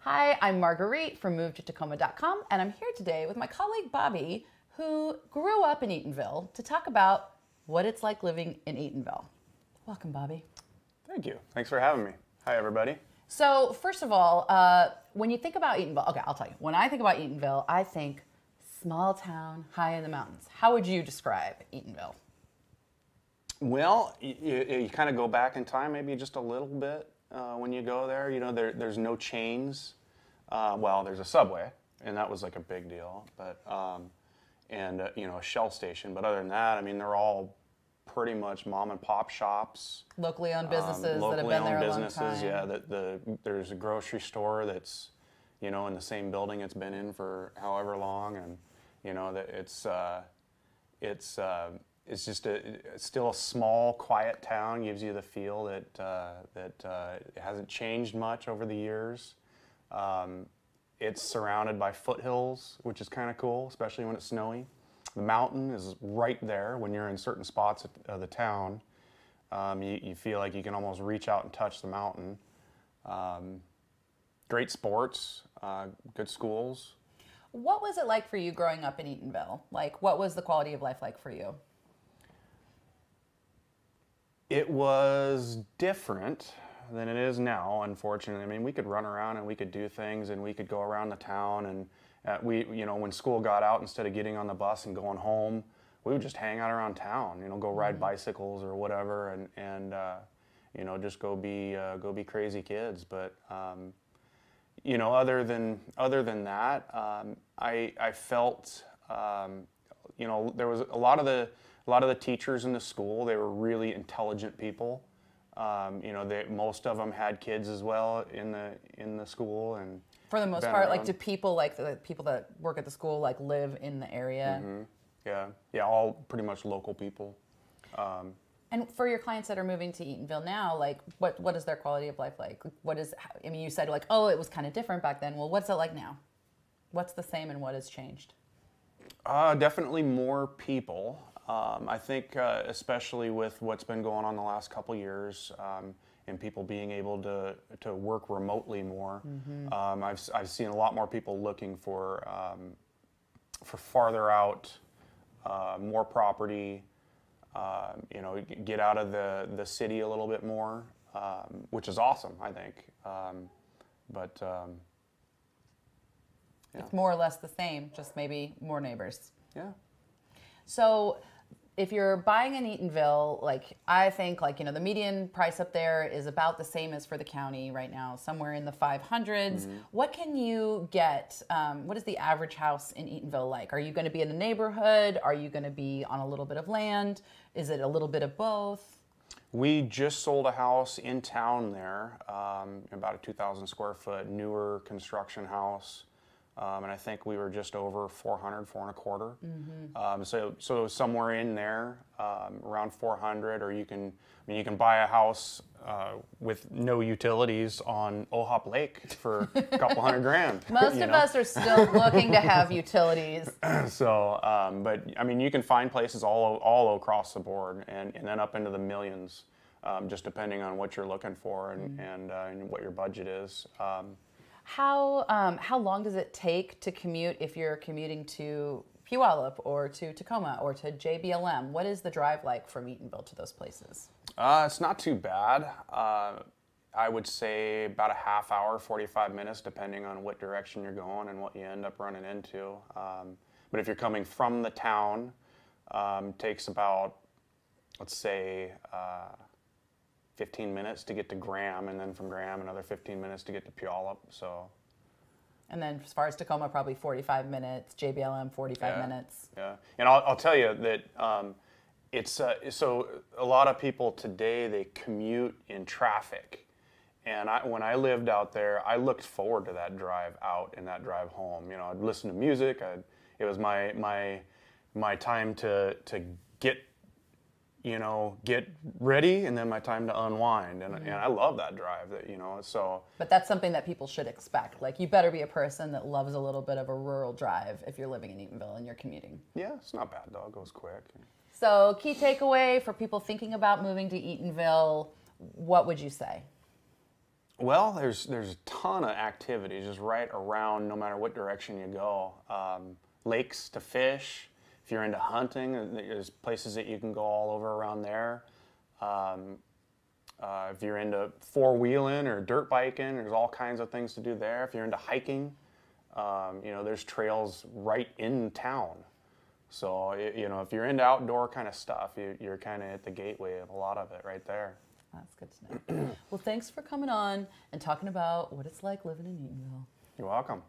Hi, I'm Marguerite from MoveToTacoma.com, and I'm here today with my colleague Bobby, who grew up in Eatonville, to talk about what it's like living in Eatonville. Welcome, Bobby. Thank you. Thanks for having me. Hi, everybody. So, first of all, when you think about Eatonville, okay, I'll tell you. When I think about Eatonville, I think small town, high in the mountains. How would you describe Eatonville? Well, you kind of go back in time maybe just a little bit when you go there. You know, there's no chains. Well, there's a subway, and that was like a big deal. But you know, a Shell station. But other than that, I mean, they're all pretty much mom and pop shops. Locally owned businesses that have been there a long time. Yeah, there's a grocery store that's, you know, in the same building it's been in for however long, and you know that it's just it's still a small, quiet town. Gives you the feel that it hasn't changed much over the years. It's surrounded by foothills, which is kind of cool, especially when it's snowy. The mountain is right there. When you're in certain spots of the town, you feel like you can almost reach out and touch the mountain. Great sports, good schools. What was it like for you growing up in Eatonville? Like, what was the quality of life like for you? It was different than it is now, unfortunately. I mean, we could run around and we could do things and we could go around the town, and you know, when school got out, instead of getting on the bus and going home, we would just hang out around town, you know, go ride bicycles or whatever, and you know, just go be crazy kids. But you know, other than that, I felt you know, there was a lot of the teachers in the school. They were really intelligent people. You know, most of them had kids as well in the school, and for the most part, like, do people, like the people that work at the school, like, live in the area? Mm-hmm. Yeah, all pretty much local people. And for your clients that are moving to Eatonville now, like, what is their quality of life like? I mean, you said, like, oh, it was kind of different back then. Well, what's it like now? What's the same and what has changed? Definitely more people. I think especially with what's been going on the last couple years, and people being able to work remotely more. I've seen a lot more people looking for farther out, more property. You know, get out of the city a little bit more, which is awesome, I think. Yeah. It's more or less the same, just maybe more neighbors. Yeah. So, if you're buying in Eatonville, like, I think, like, you know, the median price up there is about the same as for the county right now, somewhere in the 500s. What can you get? What is the average house in Eatonville like? Are you going to be in the neighborhood? Are you going to be on a little bit of land? Is it a little bit of both? We just sold a house in town there, about a 2,000 square foot newer construction house. And I think we were just over 400, 425. So somewhere in there, around 400, or you can buy a house with no utilities on Ohop Lake for a couple $100,000. Most of us are still looking to have utilities. So, but I mean, you can find places all across the board, and then up into the millions, just depending on what you're looking for and what your budget is. How long does it take to commute if you're commuting to Puyallup or to Tacoma or to JBLM? What is the drive like from Eatonville to those places? It's not too bad. I would say about a half hour, 45 minutes, depending on what direction you're going and what you end up running into. But if you're coming from the town, takes about, let's say, 15 minutes to get to Graham, and then from Graham another 15 minutes to get to Puyallup. So, and then as far as Tacoma, probably 45 minutes. JBLM 45 minutes. Yeah, and I'll tell you that it's so a lot of people today, they commute in traffic, and when I lived out there, I looked forward to that drive out and that drive home. You know, I'd listen to music. It was my time to get, you know, get ready, and then my time to unwind, and I love that drive. That, you know, so. But that's something that people should expect. Like, you better be a person that loves a little bit of a rural drive if you're living in Eatonville and you're commuting. Yeah, it's not bad though. It goes quick. So, key takeaway for people thinking about moving to Eatonville, what would you say? Well, there's a ton of activities just right around, no matter what direction you go. Lakes to fish. If you're into hunting, there's places that you can go all over around there. If you're into four-wheeling or dirt biking, there's all kinds of things to do there. If you're into hiking, there's trails right in town. So, if you're into outdoor kind of stuff, you're kind of at the gateway of a lot of it right there. That's good to know. Well, thanks for coming on and talking about what it's like living in Eatonville. You're welcome.